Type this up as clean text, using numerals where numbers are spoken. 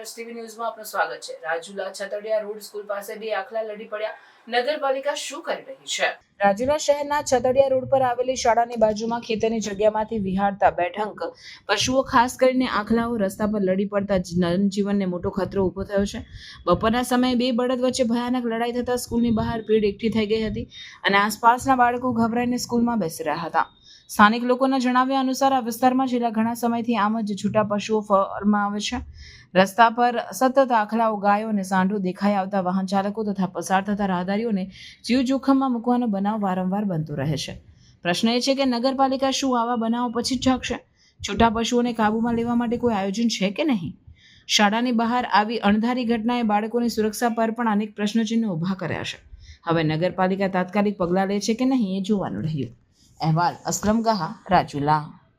Trust TV ન્યૂઝમાં આપનું સ્વાગત છે। રાજુલા છતડિયા રોડ સ્કૂલ પાસે બે આખલા લડી પડ્યા। નગરપાલિકા શું કરી રહી છે? રાજુલા શહેરના છતડિયા રોડ પર આવેલી શાળાની બાજુમાં ખેતરની જગ્યામાંથી વિહારતા બેઢંક પશુઓ ખાસ કરીને આખલાઓ રસ્તા પર લડી પડતા જનજીવનને મોટો ખતરો ઊભો થયો છે। બપોરના સમયે બે બળદ વચ્ચે ભયાનક લડાઈ થતા સ્કૂલની બહાર ભીડ એકઠી થઈ ગઈ હતી અને આસપાસના બાળકો ગભરાઈને સ્કૂલમાં બેસી રહ્યા હતા। સ્થાનિક લોકોના જણાવ્યા અનુસાર આ વિસ્તારમાં છેલ્લા ઘણા સમયથી આમ જ છૂટા પશુઓ ફરવામાં આવે છે। રસ્તા પર સતત આખલાઓ, ગાયો અને સાંઢો દેખાઈ આવતા વાહન ચાલકો તથા પસાર થતા રાહદારીઓને જીવ જોખમમાં મૂકવાનો બનાવ વારંવાર બનતો રહે છે। પ્રશ્ન એ છે કે નગરપાલિકા શું આવા બનાવો પછી જ જાગશે? છૂટા પશુઓને કાબૂમાં લેવા માટે કોઈ આયોજન છે કે નહીં? શાળાની બહાર આવી અણધારી ઘટનાએ બાળકોની સુરક્ષા પર પણ અનેક પ્રશ્નચિહ્નો ઊભા કર્યા છે। હવે નગરપાલિકા તાત્કાલિક પગલાં લે છે કે નહીં એ જોવાનું રહ્યું। અહેવાલ અસલમ ગાહા, રાજુલા।